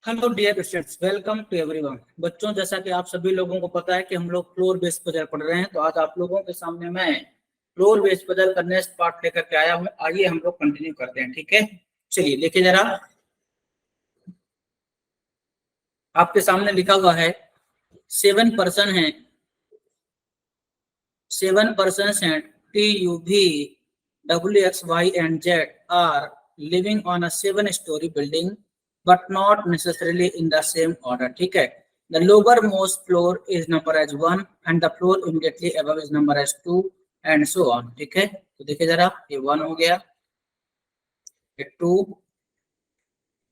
Hello dear students, welcome to everyone. बच्चों, जैसा कि आप सभी लोगों को पता है कि हम लोग फ्लोर बेस्ड पजल पढ़ रहे हैं, तो आज आप लोगों के सामने मैं फ्लोर बेस्ड पजल का नेक्स्ट पार्ट लेकर के आया हूँ। आइए हम लोग कंटिन्यू करते हैं। ठीक है, चलिए देखिए जरा। आपके सामने लिखा हुआ है 7% है, 7% हैं T U V W X Y and Z are living on a 7 storey building but not necessarily in the same order. ठीक है, the lower most floor is number as 1 and the floor immediately above is number as 2 and so on. ठीक है, तो देखिए जरा, ये 1 हो गया, ये 2,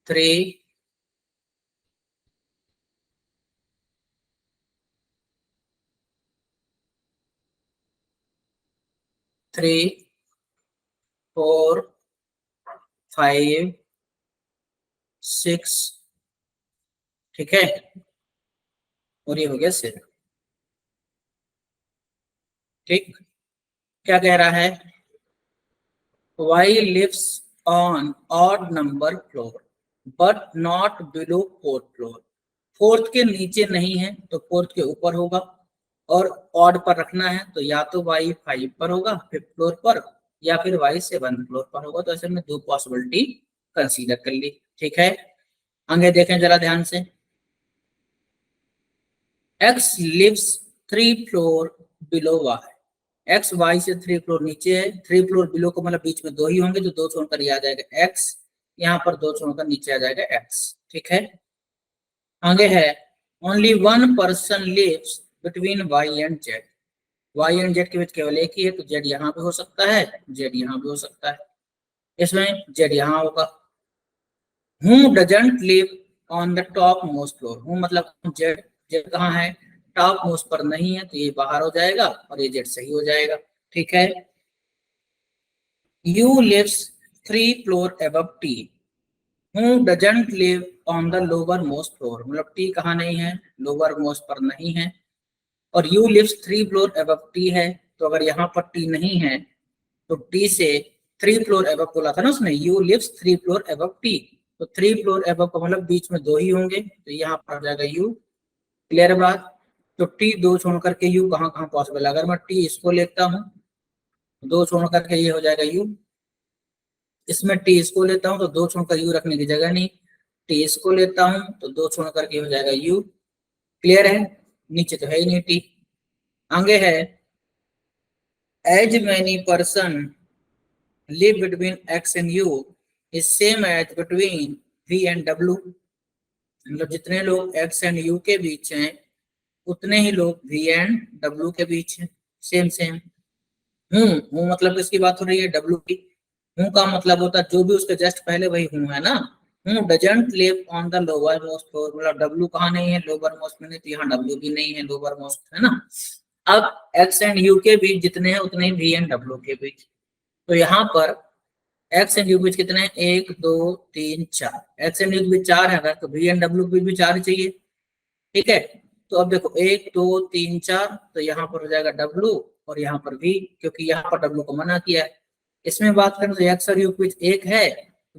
3, 3, 4, 5, 6। ठीक है, और ये हो गया 7। ठीक, क्या कह रहा है? Y lives on odd number floor but not below fourth floor। Fourth के नीचे नहीं है तो फोर्थ के ऊपर होगा, और ऑड पर रखना है तो या तो Y 5 पर होगा फिफ्थ फ्लोर पर, या फिर Y 7 फ्लोर पर होगा। तो ऐसे में दो पॉसिबिलिटी कंसीडर कर ली। ठीक है, आगे देखें जरा ध्यान से। X lives 3 floor below Y। X Y से 3 फ्लोर नीचे है, 3 फ्लोर बिलो को मतलब बीच में दो ही होंगे, तो दो छोड़कर ये आ जाएगा एक्स, यहाँ पर दो छोड़कर नीचे आ जाएगा एक्स। ठीक है, आगे है only one person lives between Y and Z. Y and Z के बीच केवल एक ही है, तो जेड यहाँ पे हो सकता है, जेड यहाँ पे हो सकता है। इसमें जेड यहाँ होगा। Who doesn't live on the top most floor. Who मतलब जेड, जेड कहाँ है? टॉप मोस्ट पर नहीं है, तो ये बाहर हो जाएगा और ये जेड सही हो जाएगा। ठीक है, U lives 3 floor above T. Who doesn't live on the lower most floor? मतलब T कहाँ नहीं है? लोअर मोस्ट पर नहीं है। और U lives 3 floor above T है, तो अगर यहाँ पर T नहीं है तो T से 3 फ्लोर above बोला था ना उसने, U lives 3 floor above T। तो 3 फ्लोर above का मतलब बीच में दो ही होंगे, तो यहाँ पर आ जाएगा U। क्लियर बात? तो T दो छोड़ करके U कहाँ कहाँ पॉसिबल है? अगर मैं T इसको लेता हूँ, दो छोड़ करके ये हो जाएगा U। इसमें टी इसको लेता हूं तो दो छोड़कर यू रखने की जगह नहीं, टी इसको लेता हूं तो दो छोड़ करके हो जाएगा यू। क्लियर है? नीचे तो है ही नहीं टी। आगे है as many person live between X and U is same as between V and W. मतलब जितने लोग एक्स एंड यू के बीच हैं उतने ही लोग वी एंड डब्ल्यू के बीच हैं। Same same. हूँ मतलब किसकी बात हो रही है? डब्ल्यू की। हूँ का मतलब होता है जो भी उसके जस्ट पहले वही हूँ है ना। हूँ doesn't live on the lower most floor, मतलब डब्ल्यू कहाँ नहीं है? लोअर मोस्ट में नहीं, तो यहाँ डब्ल्यू भी नहीं है लोअर मोस्ट, है ना। अब एक्स एंड यू के बीच जितने हैं उतने ही वी एंड डब्ल्यू के बीच। तो यहाँ पर एक्स एंड यू के बीच कितने हैं? 1 2 3 4। एक्स एंड यू के बीच 4 है, अगर तो वी एंड डब्ल्यू के बीच भी 4 ही चाहिए। ठीक है, तो अब देखो 1 2 3 4, तो यहाँ पर हो जाएगा डब्लू और यहाँ पर भी, क्योंकि यहाँ पर डब्लू को मना किया है। इसमें बात करें तो एक्स और यू के बीच एक है,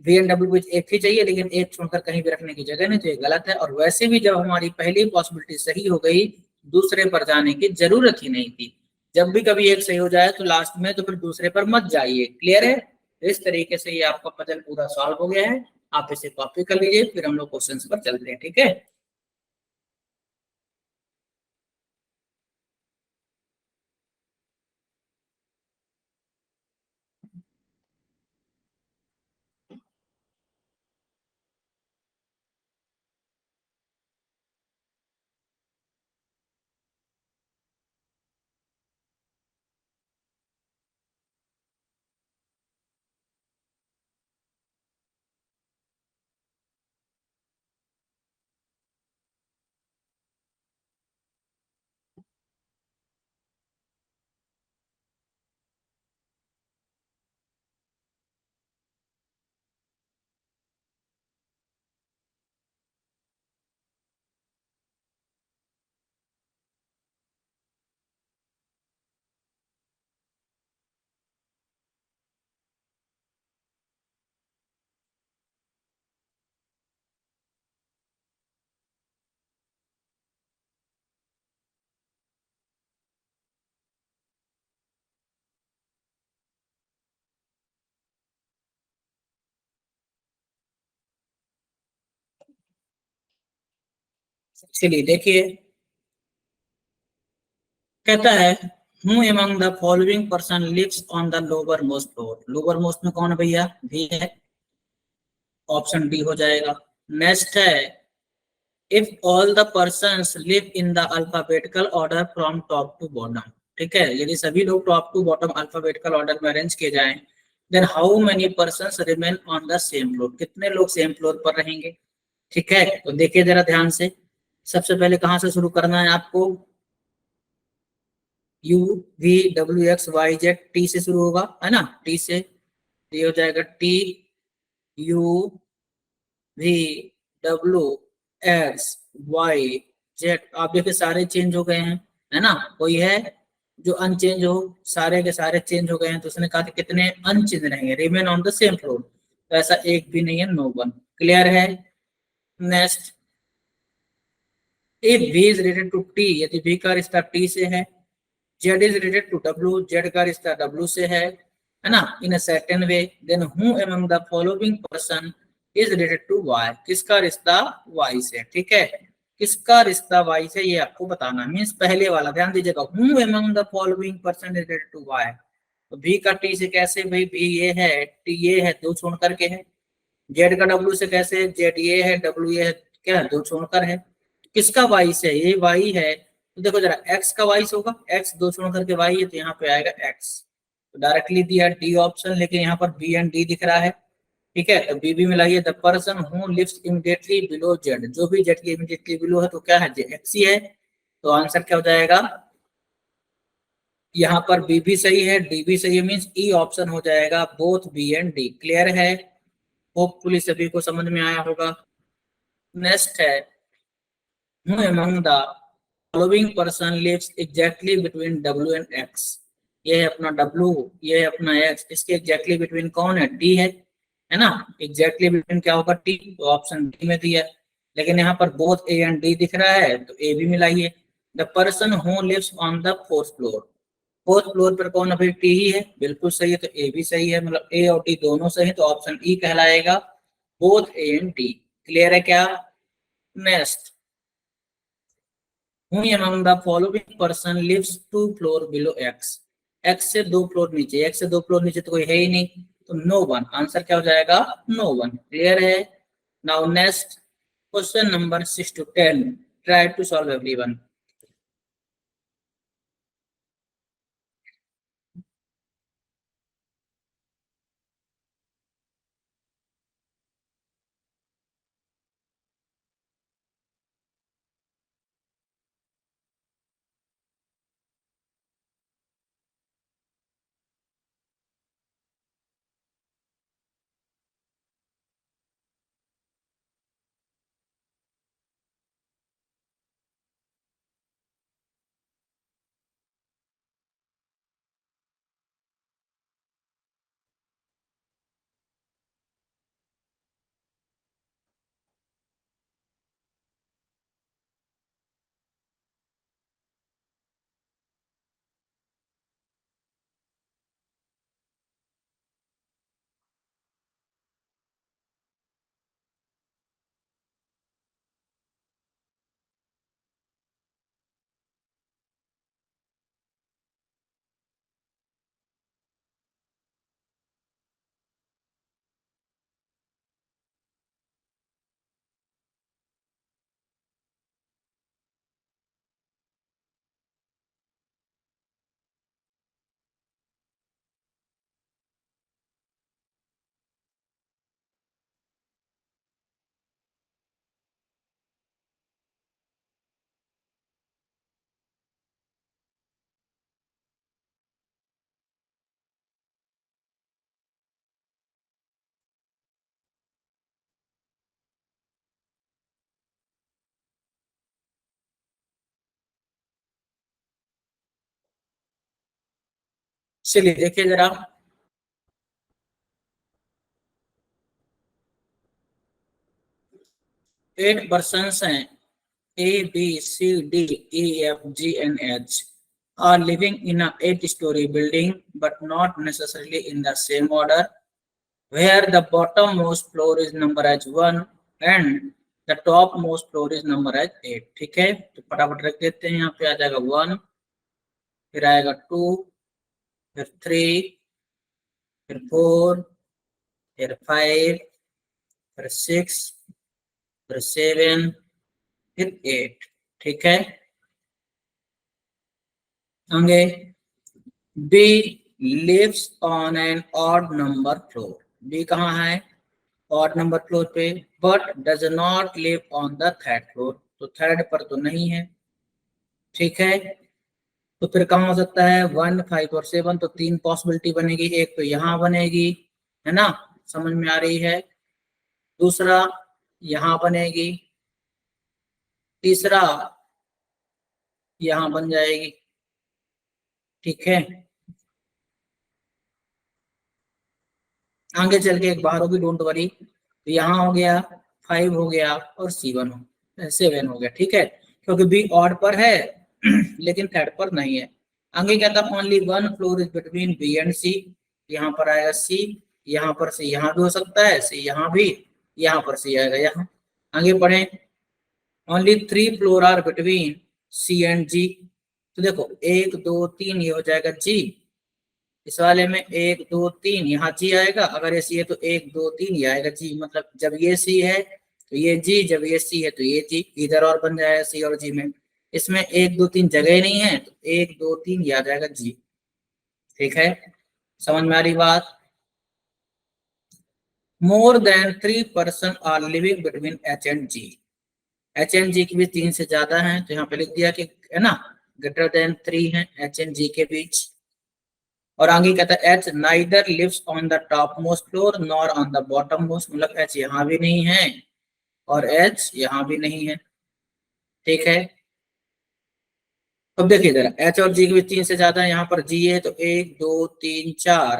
वी एंड डब्ल्यू के बीच एक ही चाहिए, लेकिन एक छोड़कर कहीं भी रखने की जगह नहीं, तो ये गलत है। और वैसे भी जब हमारी पहली पॉसिबिलिटी सही हो गई, दूसरे पर जाने की जरूरत ही नहीं थी। जब भी कभी एक सही हो जाए तो लास्ट में तो फिर दूसरे पर मत जाइए। क्लियर है? तो इस तरीके से ये आपका पजल पूरा सॉल्व हो गया है। आप इसे कॉपी कर लीजिए, फिर हम लोग क्वेश्चन पर चलते हैं। ठीक है। चलिए देखिए, कहता है who among the following person lives on the lower most floor. Lower most में कौन है भैया? भी है, ऑप्शन डी हो जाएगा। नेक्स्ट है if all the persons live in the alphabetical order from top to bottom. ठीक है, यदि सभी लोग top to bottom alphabetical order में अरेंज किए जाएं, then how many persons remain on the same floor. कितने लोग सेम फ्लोर पर रहेंगे? ठीक है, तो देखिए जरा ध्यान से। सबसे पहले कहां से शुरू करना है आपको? U V W X Y Z, T से शुरू होगा, है ना? टी से ये हो जाएगा T U V W X Y Z. आप देखिए सारे चेंज हो गए हैं, है ना? कोई है जो अनचेंज हो? सारे के सारे चेंज हो गए हैं। तो उसने कहा कि कितने अनचेंज रहेंगे, remain on the same floor. तो ऐसा एक भी नहीं है, नो वन। क्लियर है? Next, if v is related to t, यदि v का रिश्ता t से है, z is related to w, z का रिश्ता w से है ना? In a certain way, then who among the following person is related to y। किसका रिश्ता y से? ठीक है, किसका रिश्ता y से ये आपको बताना। मींस पहले वाला ध्यान दीजिएगा, who among the following person is related to y। तो v का t से कैसे भाई? v ये है, t ये है, दो छोड़ करके है। z का w से कैसे? z ये है, w ये है, क्या है? दो छोड़कर है। किसका वाई से? ये वाई है, तो देखो जरा एक्स का वाई से होगा, एक्स दो छोड़ करके वाई है, तो यहाँ पे आएगा एक्स। तो डायरेक्टली दिया डी ऑप्शन, लेकिन यहाँ पर बी एंड डी दिख रहा है। ठीक है, तो बी भी मिलाइए, the person who lives immediately below Z. जो भी जेड के इमीडिएटली बिलो है तो क्या है? एक्स ही है। तो आंसर क्या हो जाएगा? यहाँ पर बी भी सही है, डी भी सही है, मीन्स ई ऑप्शन हो जाएगा, both B and D. Clear है? होपफुली सभी को समझ में आया होगा। नेक्स्ट है who among the following person lives exactly between W and X। ये है अपना W, ये है अपना X, इसके exactly between कौन है? T है ना? exactly between क्या होगा? T। तो ऑप्शन डी में दिया, लेकिन यहाँ पर both A and D दिख रहा है, तो A भी मिलाइए। The person who lives on the fourth floor। Fourth floor पर कौन है भाई? टी ही है, बिल्कुल सही है, तो ए भी सही है, मतलब ए और टी दोनों सही है, तो ऑप्शन ई कहलाएगा, both A and T. Clear है क्या? Next, who among the following person lives two floor below x। x से दो फ्लोर नीचे, x से दो फ्लोर नीचे तो कोई है ही नहीं, तो नो वन। आंसर क्या हो जाएगा? No one. क्लियर है? Now next, question number 6 to 10, try to solve everyone. चलिए देखिए जरा, 8 पर्सन्स हैं, A, B, C, D, E, F, G and H are living in a 8-story building but not necessarily in the same order, where the bottommost floor is numbered as 1 and the top most floor is number as 8। ठीक है, तो फटाफट रख देते हैं। यहाँ पे आ जाएगा 1, फिर आएगा 2, फिर 3, फिर 4, फिर 5, फिर 6, फिर 7, फिर 8। ठीक है, आगे B lives on an odd number floor. B कहाँ है? ऑड नंबर फ्लोर पे, but does not live on the third floor. तो थर्ड पर तो नहीं है। ठीक है, तो फिर कहाँ हो सकता है? 1, 5 और 7, तो 3 पॉसिबिलिटी बनेगी। एक तो यहाँ बनेगी, है ना, समझ में आ रही है। दूसरा यहाँ बनेगी, तीसरा यहाँ बन जाएगी। ठीक है, आगे चल के एक बार होगी, डोंट वरी। तो यहाँ हो गया 5 हो गया और 7 हो गया। ठीक है, क्योंकि बी ऑड पर है लेकिन थर्ड पर नहीं है। आगे क्या था? Only one floor is between B and C. यहाँ पर आएगा सी, यहाँ पर सी यहाँ भी हो सकता है, सी यहाँ भी, यहाँ पर सी आएगा यहाँ। आगे बढ़े, only 3 floor are between C and G. तो देखो 1 2 3 ये हो जाएगा जी। इस वाले में 1 2 3 यहाँ जी आएगा। अगर ये सी है तो 1 2 3 ये आएगा जी। मतलब जब ये सी है तो ये जी, जब ये सी है तो ये जी। इधर और बन जाएगा सी और जी में। इसमें 1 2 3 जगह ही नहीं है, तो 1 2 3 ये आ जाएगा जी। ठीक है, समझ में आ रही बात? More than 3 person are living between H and G. H and G के बीच 3 से ज्यादा है, तो यहाँ पे लिख दिया कि, है ना, ग्रेटर देन 3 है एच एंड जी के बीच। और आगे कहता है H neither lives on the top most floor nor on the bottom most. मतलब एच यहाँ भी नहीं है और एच यहाँ भी नहीं है। ठीक है, अब देखिए जरा, एच और जी के बीच 3 से ज्यादा है। यहाँ पर जी है तो 1 2 3 4,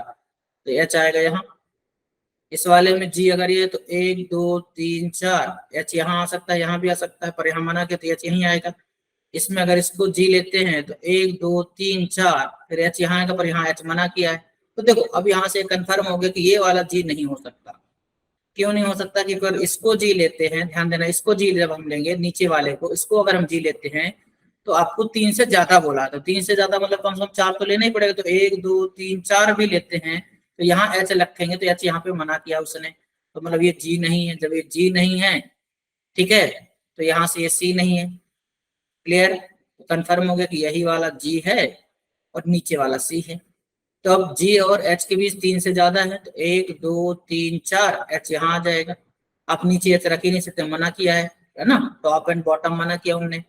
तो एच आएगा यहाँ। इस वाले में जी अगर ये तो 1 2 3 4, एच यहाँ आ सकता है, यहाँ भी आ सकता है, पर यहाँ मना के तो एच यहीं आएगा। इसमें अगर इसको जी लेते हैं तो 1 2 3 4, फिर एच यहाँ आएगा, पर यहाँ एच मना किया है। तो देखो अब यहाँ से कंफर्म हो गया कि ये वाला जी नहीं हो सकता। क्यों नहीं हो सकता? कि अगर इसको जी लेते हैं, ध्यान देना, इसको जी जब हम लेंगे, नीचे वाले को, इसको अगर हम जी लेते हैं तो आपको 3 से ज्यादा बोला। तो 3 से ज्यादा मतलब कम से कम 4 तो लेना ही पड़ेगा। तो 1 2 3 4 भी लेते हैं तो यहाँ एच रखेंगे, तो एच यहाँ पे मना किया उसने, तो मतलब ये जी नहीं है। जब ये जी नहीं है, ठीक है, तो यहाँ से ये सी नहीं है। क्लियर? तो कंफर्म हो गया कि यही वाला जी है और नीचे वाला सी है। तो अब जी और एच के बीच 3 से ज्यादा है, तो 1 2 3 4, एच यहाँ आ जाएगा। आप नीचे एच रख ही नहीं सकते, मना किया है ना, टॉप एंड बॉटम मना किया उनने।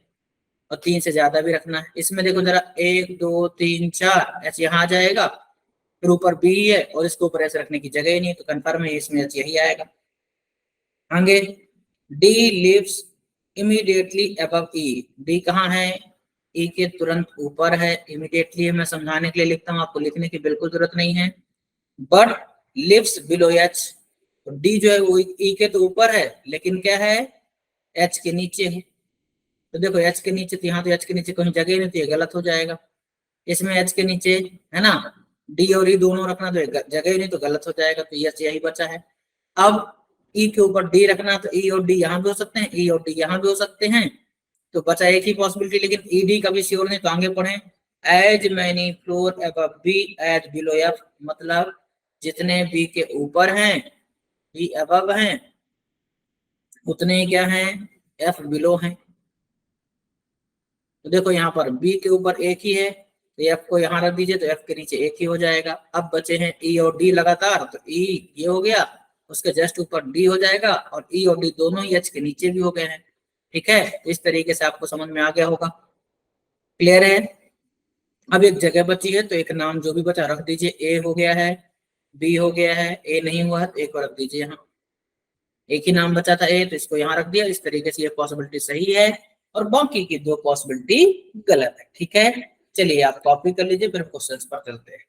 और 3 से ज्यादा भी रखना है। इसमें देखो जरा, 1 2 3 4, एच यहाँ आ जाएगा। फिर ऊपर बी है और इसके ऊपर एच रखने की जगह ही नहीं है, तो कंफर्म है इसमें एच यही आएगा। आगे डी लिव्स इमीडिएटली अबव ई। डी कहाँ है? ई के तुरंत ऊपर है। इमीडिएटली मैं समझाने के लिए लिखता हूँ, आपको लिखने की बिल्कुल जरूरत नहीं है। But lives below H. D जो है वो ई के तो ऊपर है, लेकिन क्या है? एच के नीचे है। तो देखो एच के नीचे, तो यहाँ तो एच के नीचे कहीं जगह नहीं, तो ये गलत हो जाएगा। इसमें एच के नीचे, है ना, डी और ई दोनों रखना, तो जगह ही नहीं, तो गलत हो जाएगा। तो एच यही बचा है। अब ई के ऊपर डी रखना, तो ई और डी यहाँ भी हो सकते हैं, ई और डी यहाँ भी हो सकते हैं। तो बचा एक ही पॉसिबिलिटी, लेकिन ई डी का भी श्योर नहीं, तो आगे पढ़े। As many floor above B as below F. मतलब जितने बी के ऊपर हैं, बी अबव हैं, उतने ही क्या हैं? एफ बिलो हैं। तो देखो यहाँ पर बी के ऊपर एक ही है, तो एफ को यहाँ रख दीजिए, तो एफ के नीचे एक ही हो जाएगा। अब बचे हैं ई और डी लगातार, तो ई ये हो गया, उसके जस्ट ऊपर डी हो जाएगा, और ई और डी दोनों ही एच के नीचे भी हो गए हैं। ठीक है, तो इस तरीके से आपको समझ में आ गया होगा। क्लियर है? अब एक जगह बची है, तो एक नाम जो भी बचा रख दीजिए। ए हो गया है, बी हो गया है, ए नहीं हुआ है तो एक और रख दीजिए यहाँ। एक ही नाम बचा था ए, तो इसको यहाँ रख दिया। इस तरीके से ये पॉसिबिलिटी सही है और बाकी की 2 पॉसिबिलिटी गलत है। ठीक है, चलिए आप कॉपी कर लीजिए, फिर क्वेश्चंस पर चलते हैं।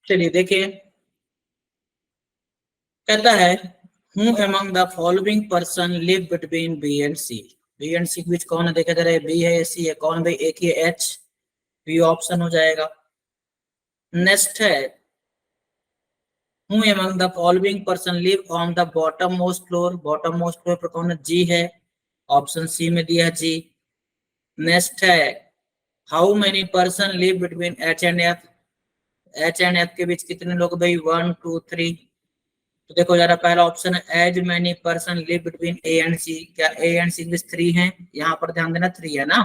चलिए देखिए, कहता है who among the following person live between B and C. B and C के बीच कौन है, देखा जा रहा है बी है या सी है, कौन भाई, एक ही एच, बी ऑप्शन हो जाएगा। नेक्स्ट है who among the following person live on the bottom most floor, bottom most floor पर कौन है, जी है, ऑप्शन सी में दिया जी। नेक्स्ट है how many person live between H and F, H and F के बीच कितने लोग भाई, 1 2 3। तो देखो जरा, पहला ऑप्शन है as many person live between A and C, क्या ए एंड सी के बीच 3 है, यहाँ पर ध्यान देना 3 है ना।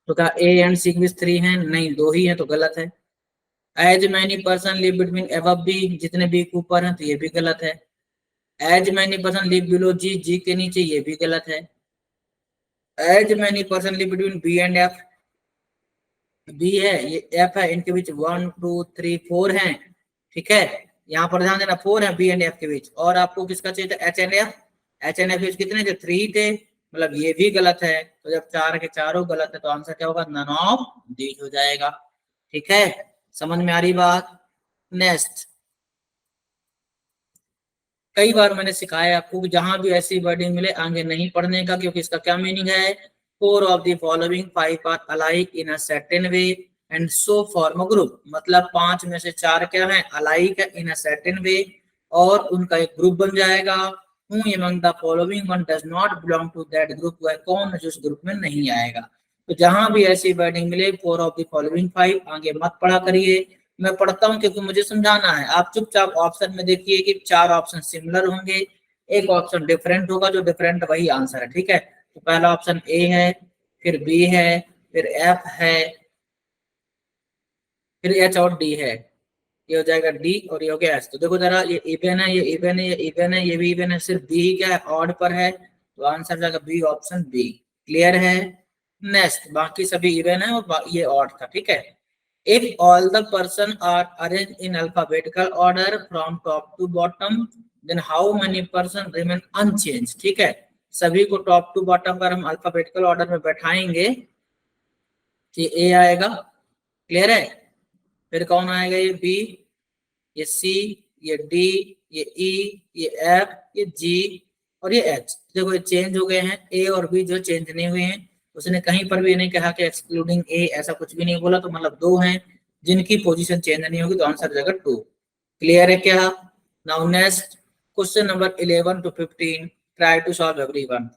तो क्या ए एंड सी के बीच 3 है, नहीं 2 ही है, तो गलत है। As many person live between above B, जितने बी के ऊपर है, तो ये भी गलत है। As many person live below G, G के नीचे, ये भी गलत है। As many person live between B and F, B है ये एफ है, इनके बीच 1 2 3 4 है, ठीक है। यहाँ पर ध्यान देना 4 है बी एंड एफ के बीच, और आपको किसका चाहिए था, H and F, H and F बीच कितने थे, 3 थे, मतलब ये भी गलत है। तो जब 4 के चारों गलत है तो आंसर क्या होगा, नन ऑफ दीज हो जाएगा, ठीक है। समझ में आ रही बात। नेक्स्ट, कई बार मैंने सिखाया आपको कि जहां भी ऐसी वर्डिंग मिले आगे नहीं पढ़ने का, क्योंकि इसका क्या मीनिंग है, 4 of the following 5 are alike in a certain way and so form a group, मतलब 5 में से 4 क्या है, अलाइक है इन अ सर्टेन वे, और उनका एक ग्रुप बन जाएगा। Who among the following one does not belong to that group, वह कौन है जो उस ग्रुप में नहीं आएगा। तो जहां भी ऐसी वर्डिंग मिले 4 ऑफ द फॉलोइंग 5, आगे मत पढ़ा करिए, मैं पढ़ता हूं क्योंकि मुझे समझाना है। आप चुपचाप ऑप्शन में देखिए कि 4 ऑप्शन सिमिलर होंगे, एक ऑप्शन डिफरेंट होगा, जो डिफरेंट वही आंसर है, ठीक है। तो पहला ऑप्शन ए है, फिर बी है, फिर एफ है, फिर एच और डी है, ये हो जाएगा डी, और ये हो गया एस। तो देखो जरा, ये इवन है, ये इवन है, ये इवन है, ये भी इवन है, सिर्फ बी ही क्या है, ऑड पर है, तो आंसर जाएगा बी ऑप्शन बी। क्लियर है। नेक्स्ट, बाकी सभी इवन है और ये ऑड था, ठीक है। If all the person are arranged in alphabetical order from top to bottom, then how many person remain unchanged? ठीक है, सभी को टॉप टू बॉटम पर हम अल्फाबेटिकल ऑर्डर में बैठाएंगे, ये ए आएगा, क्लियर है। फिर कौन आएगा, ये बी, ये सी, ये डी, ये ई, ये एफ, ये जी और ये एच। देखो ये चेंज हो गए हैं, ए और बी जो चेंज नहीं हुए हैं। उसने कहीं पर भी नहीं कहा कि एक्सक्लूडिंग ए, ऐसा कुछ भी नहीं बोला, तो मतलब 2 हैं जिनकी पोजीशन चेंज नहीं होगी, तो आंसर जाएगा 2। क्लियर है क्या। Now next, question number 11 to 15, try to solve everyone.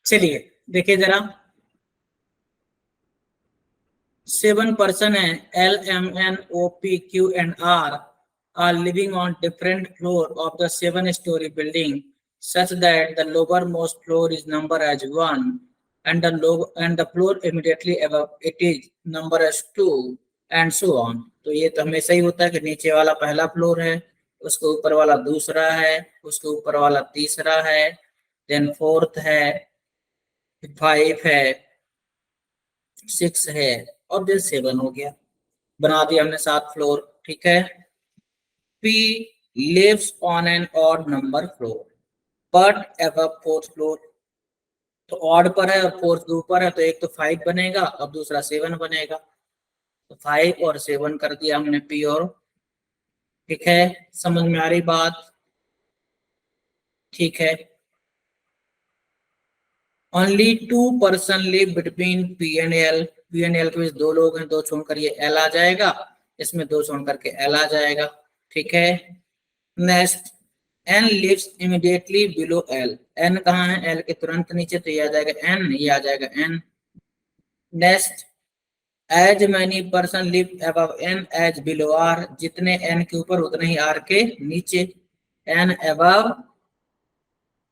चलिए देखिए जरा, 7 पर्सन है, LMNOPQR are living on different floor of the 7-story building such that the lowermost floor is numbered as 1 and the floor immediately above it is numbered as 2 and so on। तो ये तो हमेशा ही होता है कि नीचे वाला पहला फ्लोर है, उसके ऊपर वाला दूसरा है, उसके ऊपर वाला तीसरा है, देन फोर्थ है, 5 है, 6 है और देन 7 हो गया। बना दिया हमने 7 फ्लोर, ठीक है। P lives on an odd number floor but above 4th floor। तो ऑड पर है और फोर्थ के ऊपर है, तो एक तो 5 बनेगा और दूसरा 7 बनेगा। तो 5 और 7 कर दिया हमने P और, ठीक है। समझ में आ रही बात? ठीक है। Only 2 person live between P and L। P and L के बीच 2 लोग हैं, 2 छोड़कर ये L आ जाएगा, इसमें 2 छोड़कर के L आ जाएगा, ठीक है। Next, N lives immediately below L। N कहाँ है? L के तुरंत नीचे, तो ये आ जाएगा N, ये आ जाएगा N। Next, as many person live above N as below R। जितने N के ऊपर उतने ही R के नीचे। N above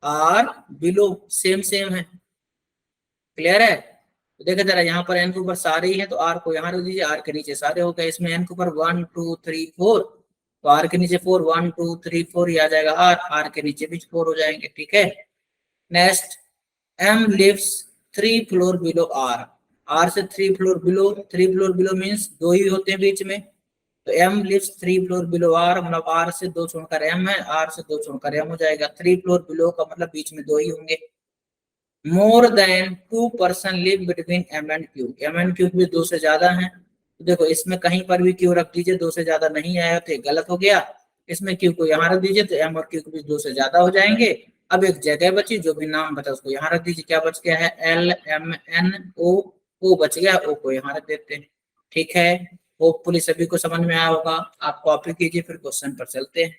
R below, same same है, क्लियर है? तो देखो जरा, यहाँ पर N के ऊपर सारे ही है तो R को यहाँ रख दीजिए, R के नीचे सारे हो गए। इसमें N के ऊपर 1 2 3 4, तो R के नीचे 4, 1 2 3 4 ये आ जाएगा R के नीचे भी 4 हो जाएंगे, ठीक है। Next, M lives 3 floor below R से 3 floor below, 3 floor below means 2 ही होते हैं बीच में, तो M lives 3 floor below R, मतलब R से 2 छोड़कर M है, R से 2 छोड़कर M हो जाएगा। 3 फ्लोर बिलो का मतलब बीच में 2 ही होंगे। More than 2 person live between M and Q। M and Q भी 2 से ज्यादा हैं, तो देखो इसमें कहीं पर भी Q रख दीजिए, 2 से ज्यादा नहीं आया तो ये गलत हो गया। इसमें Q को यहाँ रख दीजिए तो M और Q भी 2 से ज्यादा हो जाएंगे। अब एक जगह बची, जो भी नाम बता उसको यहाँ रख दीजिए। क्या बच गया है? LMNO, O बच गया, O को यहाँ रख देते हैं, ठीक है। होपफुली सभी को समझ में आया होगा। आप कॉपी कीजिए, फिर क्वेश्चन पर चलते हैं।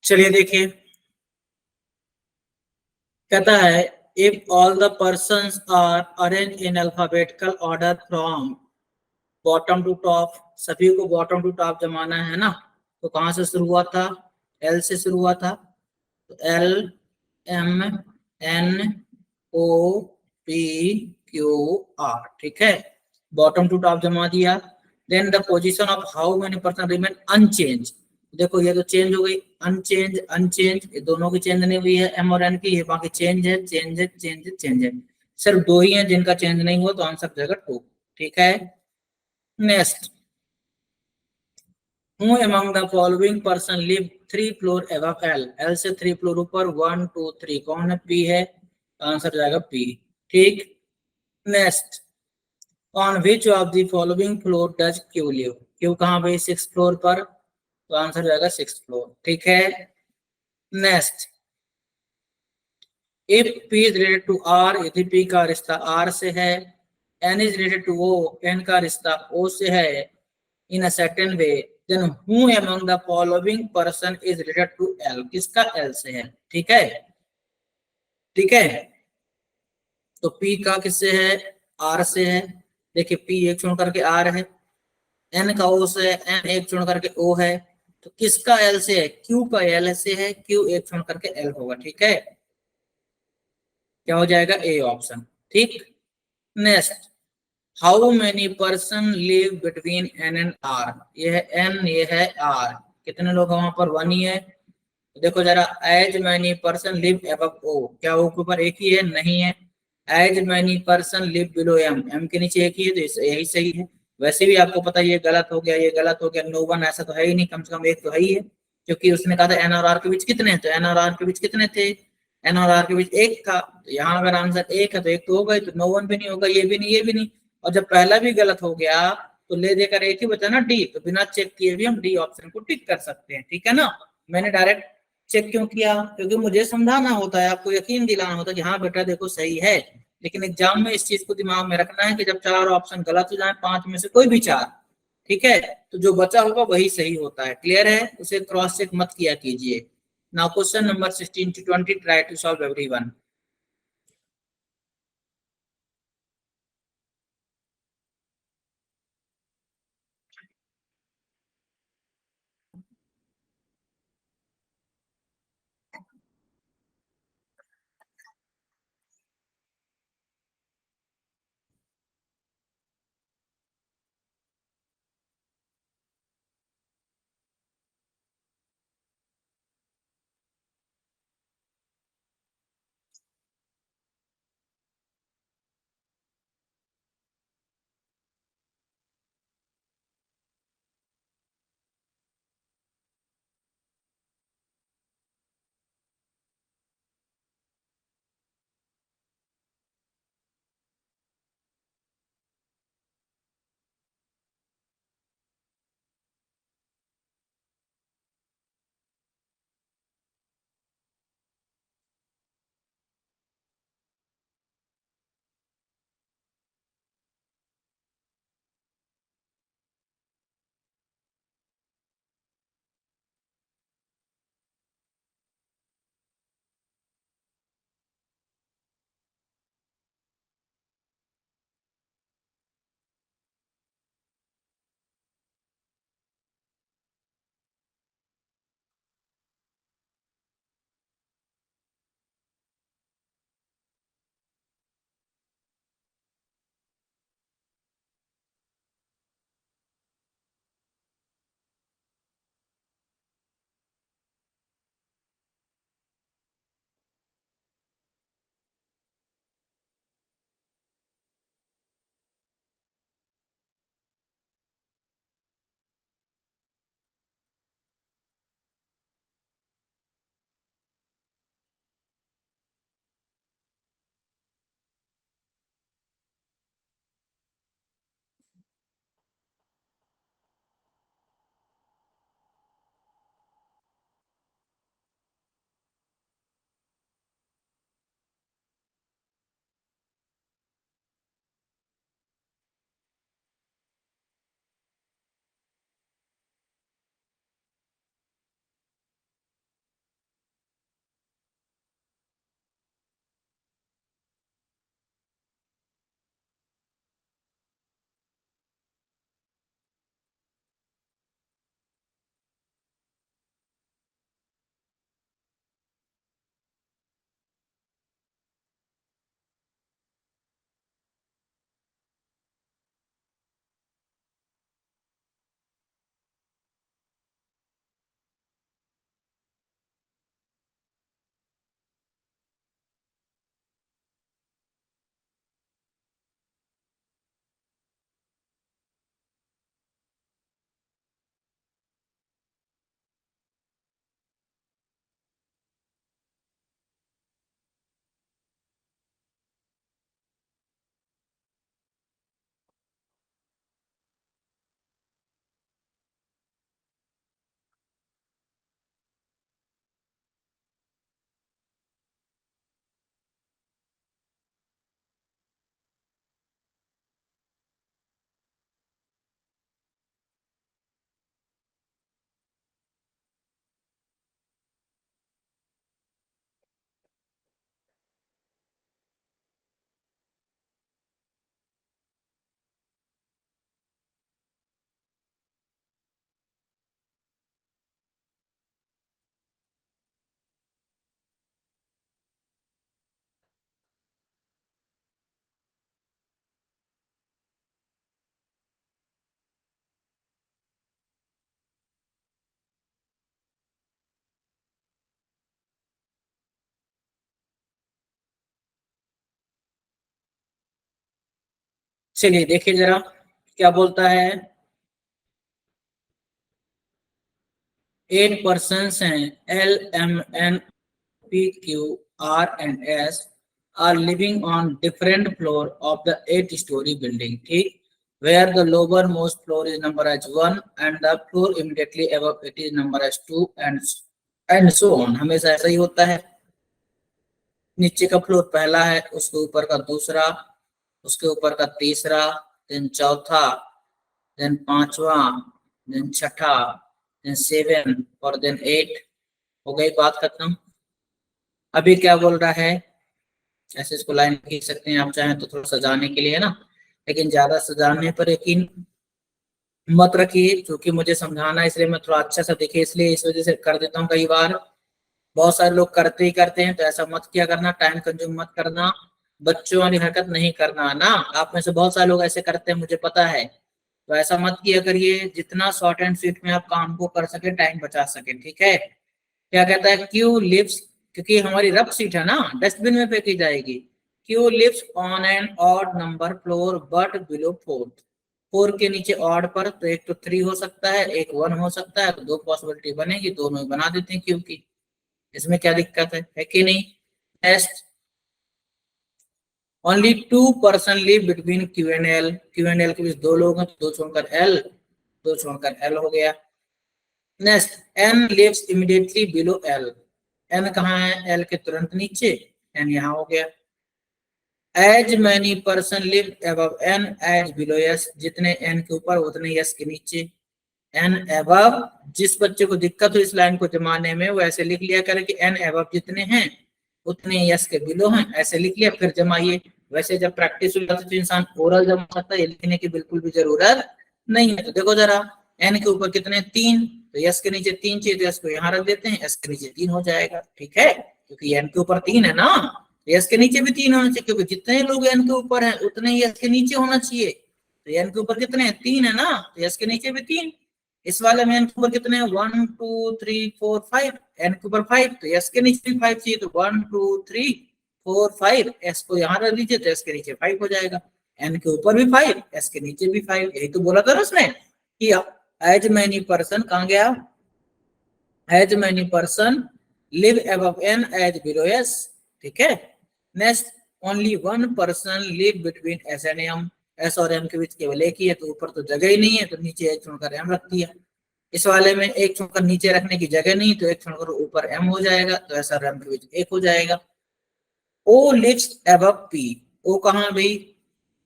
चलिए देखिए, कहता है if all the persons are arrange in alphabetical order from bottom to top. सभी को बॉटम टू टॉप जमाना है ना, तो कहां से शुरू हुआ था? L से शुरू हुआ था, तो LMNOPQR, ठीक है। बॉटम टू टॉप जमा दिया। Then the position of how many person remain unchange. देखो ये तो चेंज हो गई, अनचेंज अनचेंज, ये दोनों की चेंज नहीं हुई है M और N की, ये बाकी चेंज है चेंज है चेंज है चेंज है। सिर्फ 2 ही हैं जिनका चेंज नहीं हुआ, तो आंसर हो जाएगा 2। ठीक है, next, who among the following person live 3 floor above L, L से 3 फ्लोर ऊपर, 1 2 3, कौन है? पी है, आंसर जाएगा पी। ठीक, next, on which of the following floor does Q live, Q कहाँ पे? 6 फ्लोर पर, तो आंसर जाएगा 6 फ्लोर। ठीक है, next, if P is related to R, यदि P का रिश्ता R से है, N is related to O, N का रिश्ता O से है, in a certain way, then who among the following person is related to L, किसका L से है? ठीक है, ठीक है, तो P का किससे है? R से है। देखिए P एक छोड़ करके R है, N का O से है, N एक छोड़ करके O है, तो किसका L से है? Q का L से है, Q एक छोड़ करके L होगा। ठीक है, क्या हो जाएगा? A option. ठीक, next, how many person live between N and R, ये है एन, ये है आर, कितने लोग वहां पर? 1 ही है। देखो जरा, as many person live above O, क्या ओ के ऊपर एक ही है? नहीं है। As many person live below M, M के नीचे एक ही है, तो यही सही है। वैसे भी आपको पता है ये गलत हो गया, ये गलत हो गया, नो वन ऐसा तो है ही नहीं, कम से कम एक तो है ही है, क्योंकि उसने कहा था एन और आर के बीच कितने हैं, तो एन और आर के बीच कितने थे? एन और आर के बीच एक था, तो यहाँ अगर आंसर एक है तो एक तो होगा ही, तो नो वन भी नहीं होगा, ये भी नहीं, ये भी नहीं। और जब पहला भी गलत हो गया तो ले देकर एक ही बचा ना, डी, तो बिना चेक किए भी हम डी ऑप्शन को टिक कर सकते हैं। ठीक है ना, मैंने डायरेक्ट चेक क्यों किया? क्योंकि मुझे समझाना होता है, आपको यकीन दिलाना होता है कि हाँ बेटा देखो सही है। लेकिन एग्जाम में इस चीज को दिमाग में रखना है कि जब 4 ऑप्शन गलत हो जाए, 5 में से कोई भी 4, ठीक है, तो जो बचा होगा वही सही होता है। क्लियर है, उसे क्रॉस चेक मत किया कीजिए। Now question number 16 to 20, try to solve everyone. चलिए देखिए जरा क्या बोलता है। 8 पर्सन्स हैं, L M N P Q R and S are living on different floor of the 8 storey building, ठीक। where the lower most floor is number as 1 and the floor immediately above it is number as 2 and so on। हमेशा ऐसा ही होता है। नीचे का floor पहला है, उसके ऊपर का दूसरा, उसके ऊपर का तीसरा, देन चौथा, देन पांचवा, देन छठा, देन 7 और देन 8। हो गई बात खत्म। अभी क्या बोल रहा है, ऐसे इसको लाइन खींच सकते हैं आप चाहें तो थोड़ा सजाने के लिए, है ना, लेकिन ज्यादा सजाने पर यकीन मत रखिए, क्योंकि मुझे समझाना है इसलिए मैं थोड़ा अच्छा सा दिखे इसलिए इस वजह से कर देता हूँ कई बार। बहुत सारे लोग करते ही करते हैं, तो ऐसा मत किया करना, टाइम कंज्यूम मत करना, बच्चों वाली हरकत नहीं करना ना। आप में से बहुत सारे लोग ऐसे करते हैं, मुझे पता है। तो ऐसा मत किया करिए, जितना शॉर्ट एंड स्वीट में आप काम को कर सके, टाइम बचा सके, ठीक है। क्या कहता है, क्यू लिव्स, क्योंकि हमारी रफ सीट है ना, डस्टबिन में फेंकी जाएगी। Q lives on an odd number floor but below fourth. 4 के नीचे ऑड पर, तो एक तो 3 हो सकता है, एक 1 हो सकता है, तो दो पॉसिबिलिटी बनेगी, दोनों ही बना देते हैं क्यू की। इसमें क्या दिक्कत है कि नहीं। Next, only 2 person live between Q and L. Q and L के बीच दो लोग हैं, तो दो छोड़कर एल, दो छोड़कर एल हो गया। Next, N lives immediately below L. N कहाँ है, एल के तुरंत नीचे, एन यहाँ हो गया। As many person live above N as below S. जितने एन के ऊपर उतने एस के नीचे। एन अबव, जिस बच्चे को दिक्कत हो इस लाइन को जमाने में, वो ऐसे लिख लिया करे कि एन अबव जितने हैं उतने यस के बिलो हैं, ऐसे लिख लिया, फिर जमाइए। वैसे जब प्रैक्टिस हो जाती है तो इंसान ओरल जमा सकता है, लिखने की बिल्कुल भी जरूरत नहीं है। तो देखो जरा, एन के ऊपर कितने, 3, तो यस के नीचे 3 चाहिए, तो यस को यहाँ रख देते हैं, एस के नीचे 3 हो जाएगा, ठीक है, क्योंकि एन के ऊपर 3 है ना, तो यस के नीचे भी 3 होना चाहिए, क्योंकि जितने लोग एन के ऊपर हैं उतने ही यस के नीचे होना चाहिए। तो एन के ऊपर कितने हैं, 3 है ना, तो यस के नीचे भी 3। इस वाले में एन के ऊपर कितने हैं, 1 2 3 4 5, एन के ऊपर 5, तो एस के नीचे भी 5 चाहिए, तो 1 2 3 4 5, एस को यहाँ रख लीजिए, तो एस के नीचे 5 हो जाएगा। एन के ऊपर भी 5, एस के नीचे भी 5, यही तो बोला था ना उसने कि एज मैनी पर्सन, कहाँ गया, as many person live above N as below S, ठीक है। Next, only 1 person live between S and M. S और एम के बीच केवल एक ही है, तो ऊपर तो जगह ही नहीं है, तो नीचे एक छोड़कर एम रख दिया। इस वाले में एक छोड़कर नीचे रखने की जगह नहीं, तो एक छोड़कर ऊपर एम हो जाएगा, तो एस और एम के बीच एक हो जाएगा। ओ लिव्स अबव पी। ओ कहाँ भाई,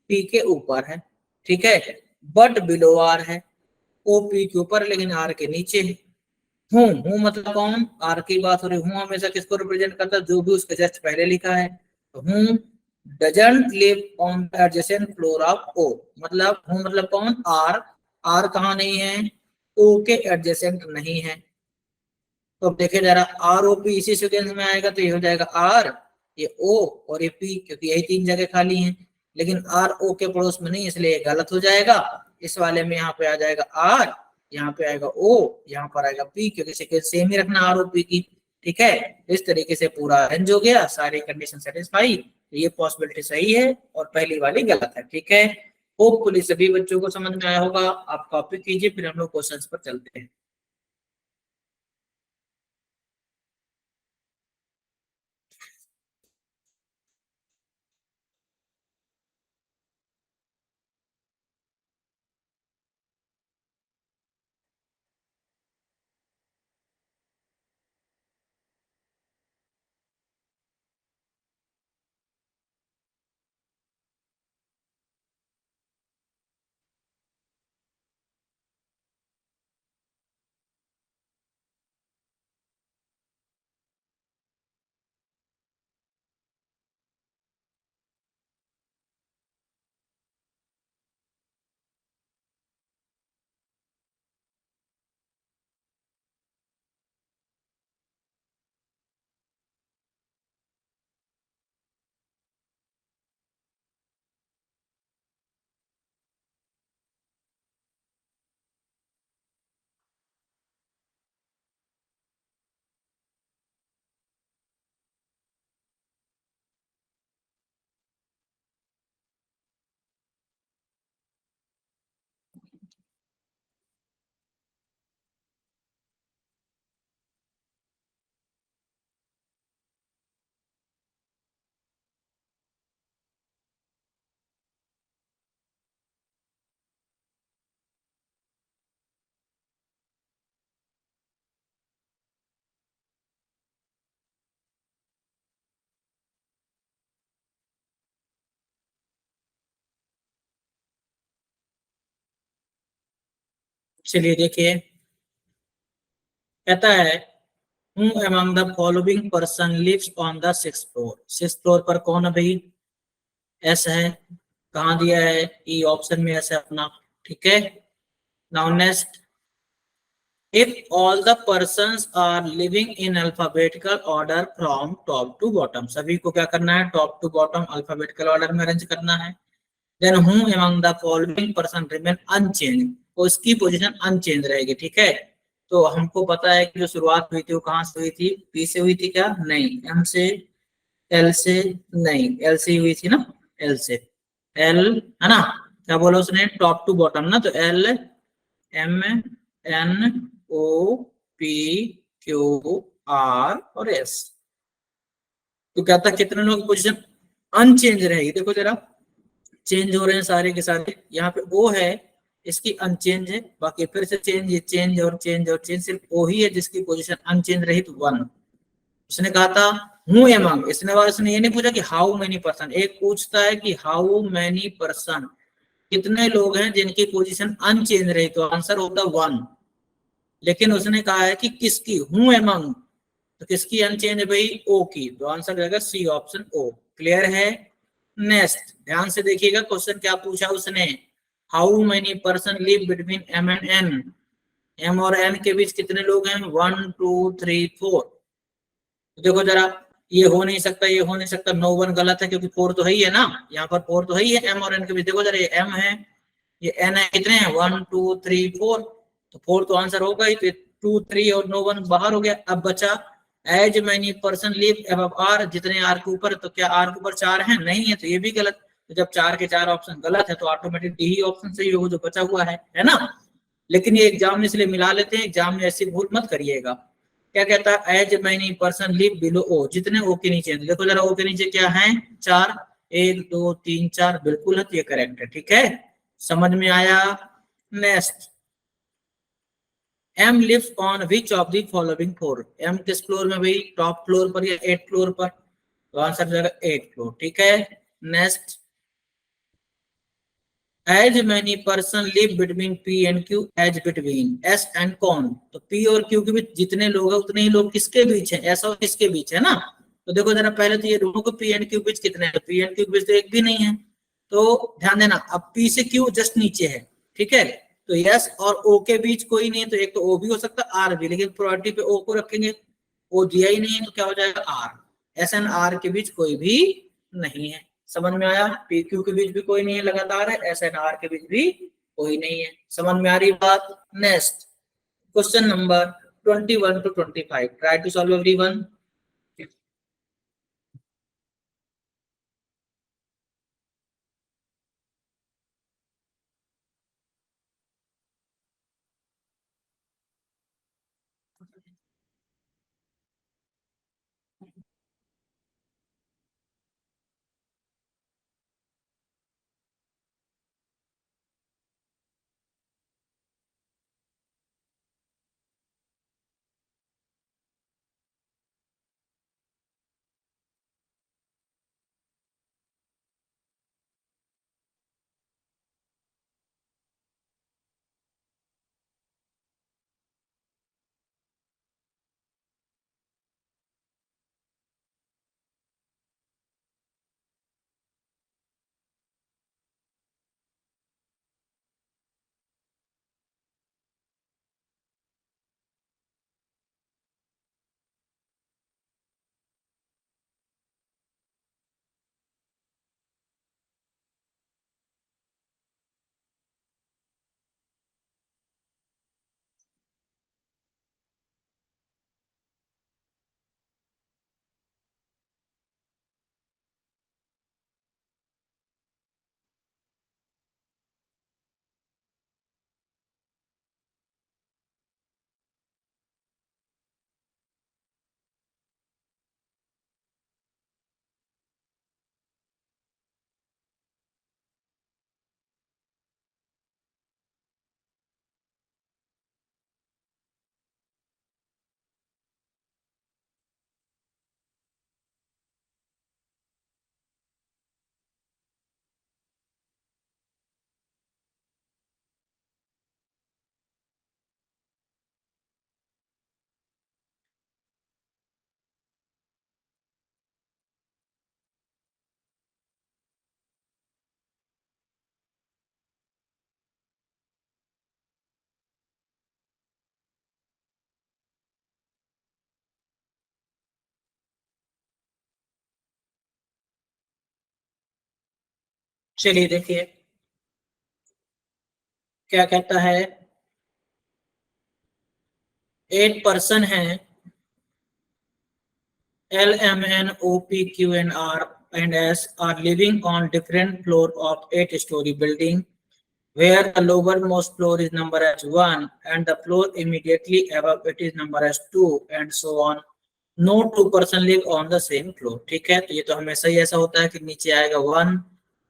पी के ऊपर है, ठीक है, बट बिलो आर है। ओ पी के ऊपर लेकिन आर के नीचे है। हूँ मतलब कौन, आर की बात हो रही, हूँ हमेशा किसको रिप्रेजेंट करता है, जो भी उसके जस्ट पहले लिखा है। तो who doesn't live on the adjacent floor of O. मतलब हूँ मतलब कौन, आर। आर कहाँ नहीं है, ओ के एडजेसेंट नहीं है। तो अब देखे जरा, आर ओ पी इसी सीक्वेंस में आएगा, तो ये हो जाएगा आर, ये ओ और ये पी, क्योंकि यही 3 जगह खाली हैं। लेकिन आर ओ के पड़ोस में नहीं, इसलिए ये गलत हो जाएगा। इस वाले में यहाँ पे आ जाएगा आर, यहाँ पे आएगा ओ, यहाँ पर आएगा पी, क्योंकि सीक्वेंस सेम ही रखना आर ओ पी की, ठीक है। इस तरीके से पूरा अरेंज हो गया, सारी कंडीशन सेटिस्फाई, तो ये पॉसिबिलिटी सही है और पहली वाली गलत है, ठीक है। होपफुली सभी बच्चों को समझ में आया होगा। आप कॉपी कीजिए, फिर हम लोग क्वेश्चंस पर चलते हैं। चलिए देखिए, कहता है who among the following person lives on the 6th floor. 6th floor पर कौन है भाई? एस है। कहाँ दिया है? ई ऑप्शन में एस है अपना। ठीक है। Now next, if all the persons are living in alphabetical order from top to bottom, सभी को क्या करना है? Top to bottom alphabetical order में अरेंज करना है। Then who among the following person remain unchanged, तो उसकी पोजीशन अनचेंज रहेगी। ठीक है। तो हमको पता है कि जो शुरुआत हुई थी वो कहाँ से हुई थी? पी से हुई थी क्या? नहीं। एम से? एल से? नहीं, एल से हुई थी ना। एल से। एल है ना। क्या बोला उसने? टॉप टू बॉटम ना, तो L M N O P Q R और एस। तो क्या था? कितने लोगों की पोजीशन अनचेंज रहेगी? देखो जरा, चेंज हो रहे हैं सारे के सारे। यहाँ पे ओ है, इसकी अनचेंज है। बाकी फिर से चेंज, चेंज और चेंज और चेंज, सिर्फ ओ ही है जिसकी पोजीशन अनचेंज रही, तो वन। उसने कहा था हु एमंग, इसने बार उसने ये नहीं पूछा कि हाउ मेनी पर्सन। एक पूछता है कि हाउ मेनी पर्सन, कितने लोग हैं जिनकी पोजीशन अनचेंज रही, तो आंसर होता वन। लेकिन उसने कहा है कि किसकी, हु एमंग, तो किसकी अनचेंज है भाई? ओ की, तो आंसर रहेगा सी ऑप्शन ओ। क्लियर है? नेक्स्ट ध्यान से देखिएगा, क्वेश्चन क्या पूछा उसने? How many person live between M and N, M और एन के बीच कितने लोग हैं? 1 2 3 4। देखो जरा, ये हो नहीं सकता, ये हो नहीं सकता, नो वन गलत है, क्योंकि फोर तो है ही है ना। यहाँ पर फोर तो है ही है एम और एन के बीच। देखो जरा, ये एम है, ये एन है, कितने हैं? 1 2 3 4, तो फोर तो आंसर होगा ही। तो 2 3 और नो वन बाहर हो गया। अब बचा as many person live above R, जितने आर के ऊपर, तो क्या आर के ऊपर चार है? नहीं है, तो ये भी गलत। तो जब चार के चार ऑप्शन गलत है, तो ऑटोमेटिक डी ही ऑप्शन सही होगा जो बचा हुआ है ना। लेकिन ये एग्जाम में इसलिए मिला लेते हैं, एग्जाम में ऐसी भूल मत करिएगा। क्या कहता है? As many person live below O, जितने ओ के नीचे। देखो जरा, ओ के नीचे क्या है? चार। 1 2 3 4 बिल्कुल है, तो ये करेक्ट है। ठीक है, समझ में आया? Next, M lives on which of the following floor. M किस फ्लोर में भाई? टॉप फ्लोर पर या 8th फ्लोर पर? तो आंसर जाएगा 8th फ्लोर। ठीक है। Next, as many person live between P and Q as between S and कौन, तो पी और क्यू के बीच जितने लोग हैं उतने ही लोग किसके बीच हैं? एस और किसके बीच है ना। तो देखो जरा, पहले तो ये दोनों को पी एंड क्यू बीच कितने हैं? पी एंड क्यू बीच तो एक भी नहीं है। तो ध्यान देना, अब पी से क्यू जस्ट नीचे है। ठीक है। तो यस और ओ के बीच कोई नहीं है, तो एक तो ओ भी हो सकता है, आर भी, लेकिन प्रायोरिटी पे ओ को रखेंगे। ओ दिया ही नहीं है, तो क्या हो जाएगा? आर। एस एंड आर के बीच कोई भी नहीं है। समझ में आया? पी क्यू के बीच भी कोई नहीं है लगातार है, एस एंड आर के बीच भी कोई नहीं है। समझ में आ रही बात? Next, question number 21 to 25, try to solve everyone. चलिए देखिए क्या कहता है। 8 पर्सन है, L, M, N, O, P, Q, and R and S are living on different floor of 8-story building, where the lowermost floor is number as 1 and the floor immediately above it is number as 2 and so on. No two person live on the same floor. ठीक है, तो ये तो हमेशा ही ऐसा होता है कि नीचे आएगा 1,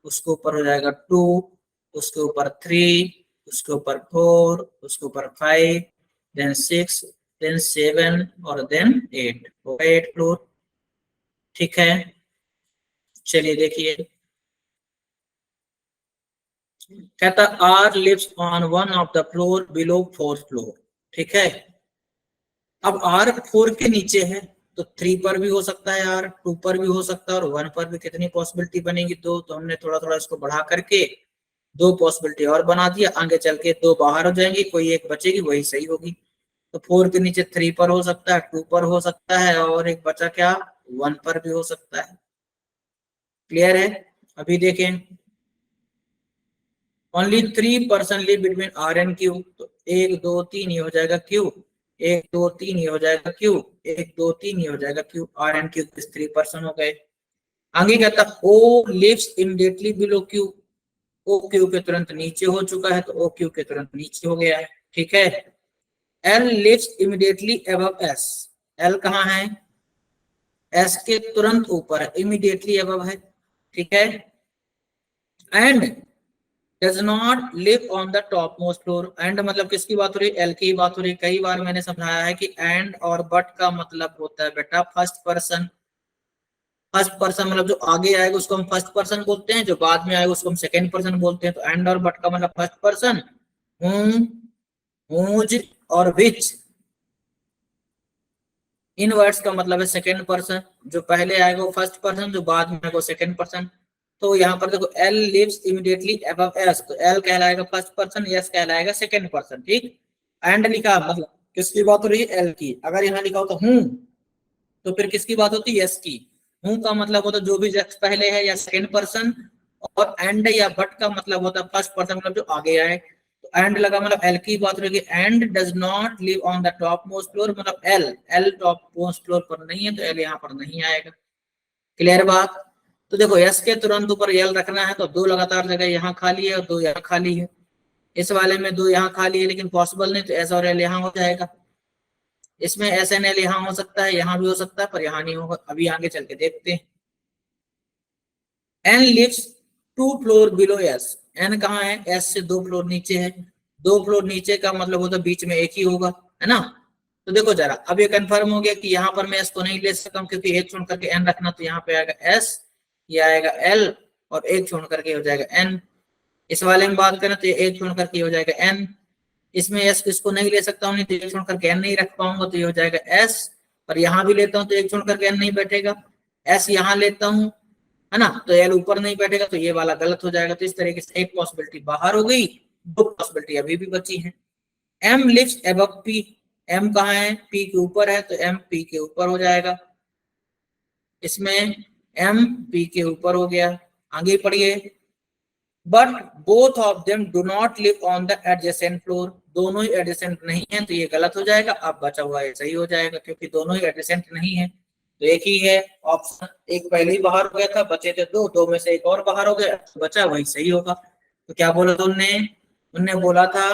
उसके ऊपर हो जाएगा 2, उसके ऊपर 3, उसके ऊपर 4, उसके ऊपर 5, देन 6, देन 7 और देन 8, 8 फ्लोर। ठीक है, चलिए देखिए कहता R lives on one of the floor below 4th floor. ठीक है, अब आर 4 के नीचे है तो 3 पर भी हो सकता है, आर 2 पर भी हो सकता है और 1 पर भी। कितनी पॉसिबिलिटी बनेगी? दो। तो हमने थोड़ा थोड़ा इसको बढ़ा करके 2 पॉसिबिलिटी और बना दिया। आगे चल के 2 बाहर हो जाएंगी, कोई एक बचेगी, वही सही होगी। तो 4 के नीचे 3 पर हो सकता है, 2 पर हो सकता है और एक बचा क्या, 1 पर भी हो सकता है। क्लियर है? अभी देखें, only 3 person live between R and Q. तो 1 2 3 ये हो जाएगा क्यू, 1 2 3 ये हो जाएगा क्यू, 1 2 3 ये हो जाएगा Q. R and Q 3 person हो गए। आगे कहता O lives immediately below Q. O Q के तुरंत नीचे हो चुका है तो ओ क्यू के तुरंत नीचे हो गया है। ठीक है, L lives immediately above S. L कहाँ है? एस के तुरंत ऊपर है, इमीडिएटली अबव है। ठीक है, and does not live on the top most floor. And मतलब किसकी बात हो रही है? एल की बात हो रही है। कई बार मैंने समझाया है कि एंड और बट का मतलब होता है बेटा फर्स्ट पर्सन। फर्स्ट पर्सन मतलब जो आगे आएगा उसको हम फर्स्ट पर्सन बोलते हैं, जो बाद में आएगा उसको हम सेकंड पर्सन बोलते हैं। तो एंड और बट का मतलब फर्स्ट पर्सन, whom, whose और which। इन वर्ड्स का मतलब है सेकंड पर्सन। जो पहले आएगा वो फर्स्ट पर्सन, जो बाद में आएगा वो सेकंड पर्सन। तो यहाँ पर देखो L lives immediately above S, तो एल कहलाएगा फर्स्ट पर्सन, एस कहलाएगा सेकंड पर्सन। ठीक, एंड लिखा मतलब किसकी बात हो रही है? एल की। अगर यहाँ लिखा होता हूँ तो फिर किसकी बात होती है? यस की। हूँ का मतलब होता है जो भी शख्स पहले है या सेकंड पर्सन, और एंड या बट का मतलब होता है फर्स्ट पर्सन मतलब जो आगे आए। तो एंड लगा मतलब एल की बात रहेगी। And does not live on the top most floor मतलब L, L top most floor पर नहीं है तो एल यहाँ पर नहीं आएगा। क्लियर बात? तो देखो यस के तुरंत ऊपर एल रखना है तो 2 लगातार जगह यहाँ खाली है और 2 यहाँ खाली है। इस वाले में 2 यहाँ खाली है लेकिन पॉसिबल नहीं, तो एस और एल यहाँ हो जाएगा। इसमें एस एन एल यहाँ हो सकता है, यहाँ भी हो सकता है, पर यहाँ नहीं होगा। अभी आगे चल के देखते हैं। N lives 2 floor below S. N कहाँ है? एस से 2 फ्लोर नीचे है। 2 फ्लोर नीचे का मतलब होता है बीच में एक ही होगा, है ना? तो देखो जरा, अब ये कंफर्म हो गया कि यहाँ पर मैं एस को नहीं ले सकता हूँ क्योंकि एक छोड़ करके एन रखना, तो यहाँ पे आएगा एस, ये आएगा एल और एक छोड़ करके हो जाएगा एन। इस वाले में बात करें तो ये एक छोड़ करके हो जाएगा एन। इसमें एस किसको नहीं ले सकता हूँ, नहीं तो एक छोड़ करके एन नहीं रख पाऊंगा, तो ये हो जाएगा एस। पर यहाँ भी लेता हूँ तो एक छोड़ करके एन नहीं बैठेगा। एस यहाँ लेता हूँ, है ना, तो एल ऊपर नहीं बैठेगा, तो ये वाला गलत हो जाएगा। तो इस तरीके से एक पॉसिबिलिटी बाहर हो गई, 2 पॉसिबिलिटी अभी भी बची है। M lives above P. M कहाँ है? पी के ऊपर है, तो एम पी के ऊपर हो जाएगा। इसमें एम पी के ऊपर हो गया। आगे पढ़िए, but both of them do not live on the adjacent floor. दोनों ही एडजेसेंट नहीं है तो ये गलत हो जाएगा। अब बचा हुआ है सही हो जाएगा क्योंकि दोनों ही एडजेसेंट नहीं है। तो एक ही है ऑप्शन, एक पहले ही बाहर हो गया था, बचे थे 2, 2 में से एक और बाहर हो गया, तो बचा वही सही होगा। तो क्या बोला था उनने? उनने बोला था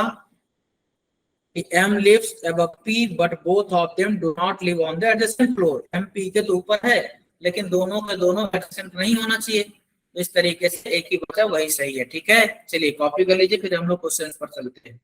कि m lives above p but both of them do not live on the adjacent floor। m p के तो ऊपर है लेकिन दोनों के दोनों adjacent नहीं होना चाहिए। तो इस तरीके से एक ही बचा, वही सही है। ठीक है, चलिए कॉपी कर लीजिए, फिर हम लोग क्वेश्चन पर चलते हैं।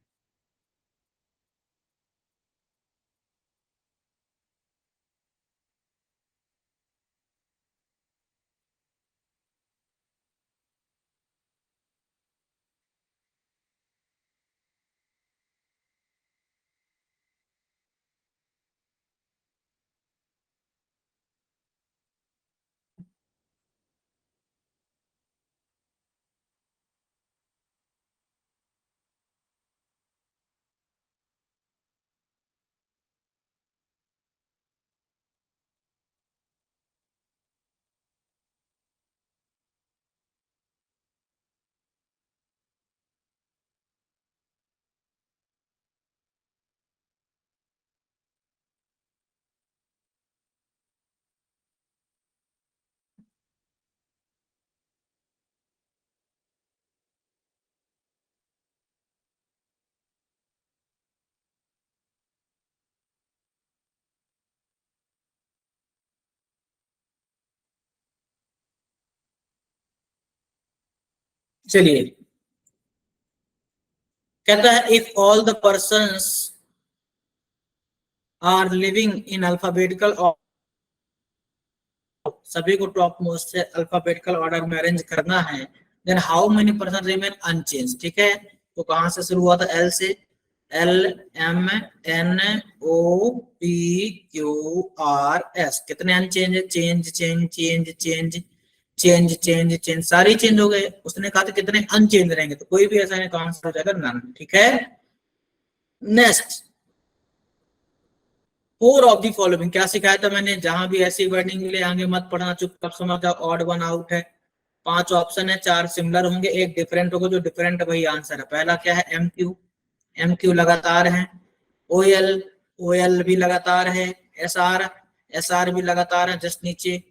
चलिए, कहता है if all the persons are living in alphabetical, सभी को टॉप मोस्ट से अल्फाबेटिकल ऑर्डर में अरेंज करना है, then how many person remain unchange. ठीक है, तो कहां से शुरू हुआ था? एल से। L M N O P Q R S, कितने अनचेंज है? Change change change change change change change, सारी चेंज हो गए। उसने कहा था कितने अनचेंज रहेंगे, तो कोई भी ऐसा नहीं, तो आंसर हो जाएगा नन। ठीक है, next, four of the following, क्या सिखाया था मैंने? जहां भी ऐसी वर्डिंग मिले आगे मत पढ़ना, चुपचाप समझ जाओ, ऑड वन आउट है। 5 ऑप्शन है, 4 सिमिलर होंगे, एक डिफरेंट होगा, जो डिफरेंट वही आंसर है। पहला क्या है? एम क्यू, एम क्यू लगातार है। ओ एल, ओ एल भी लगातार है। एस आर, एस आर भी लगातार है जस्ट नीचे।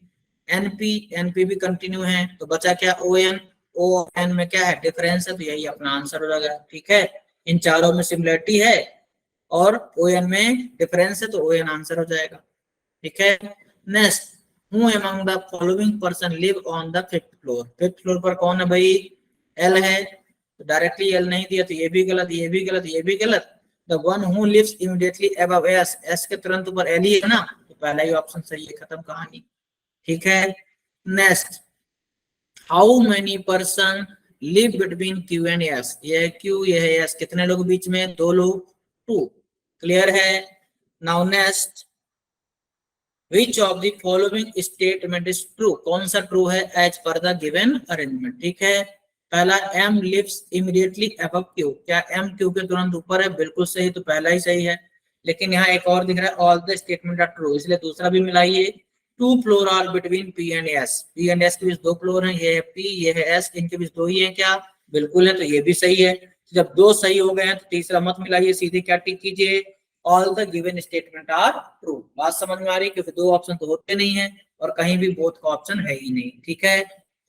एनपी, एनपी भी कंटिन्यू है। तो बचा क्या? ओ एन, ओ एन में क्या है? डिफरेंस है, तो यही अपना आंसर हो जाएगा। ठीक है, इन चारों में सिमिलरिटी है और ओ एन में डिफरेंस है, तो ओ एन आंसर हो जाएगा। ठीक है, next, who among the following person live on the 5th floor. 5th floor पर कौन है भाई? एल है, तो डायरेक्टली एल नहीं दिया, तो ये भी गलत, ये भी गलत, ये भी गलत। The one who lives immediately above S, S के तुरंत ऊपर एल ही है ना, तो पहला ही ऑप्शन सही है, खत्म कहानी। ठीक है, next, how many person live between Q and S. ये है क्यू, ये है एस, कितने लोग बीच में? 2 लोग, 2। क्लियर है? Now next, which of the following statement is true, कौन सा ट्रू है as per the given arrangement. ठीक है, पहला M lives immediately above Q, क्या एम क्यू के तुरंत ऊपर है? बिल्कुल सही, तो पहला ही सही है। लेकिन यहाँ एक और दिख रहा है, all the statement are true, इसलिए दूसरा भी मिलाइए। 2 floor are between P and S, P and S के बीच 2 फ्लोर हैं, ये है पी, ये है एस, इनके बीच 2 ही है क्या? बिल्कुल है, तो ये भी सही है। जब 2 सही हो गए हैं तो तीसरा मत मिलाइए, सीधे क्या टिक कीजिए? All the given statement are true. बात समझ में आ रही है? क्योंकि 2 ऑप्शन तो होते नहीं है और कहीं भी बोथ का ऑप्शन है ही नहीं। ठीक है,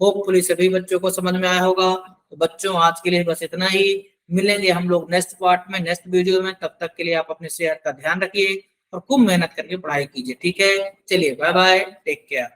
होपफुली सभी बच्चों को समझ में आया होगा। तो बच्चों, आज के लिए बस इतना ही। मिलेंगे हम लोग नेक्स्ट पार्ट में, नेक्स्ट वीडियो में। तब तक के लिए आप अपने सेहत का ध्यान रखिए और खूब मेहनत करके पढ़ाई कीजिए। ठीक है, चलिए बाय बाय, टेक केयर।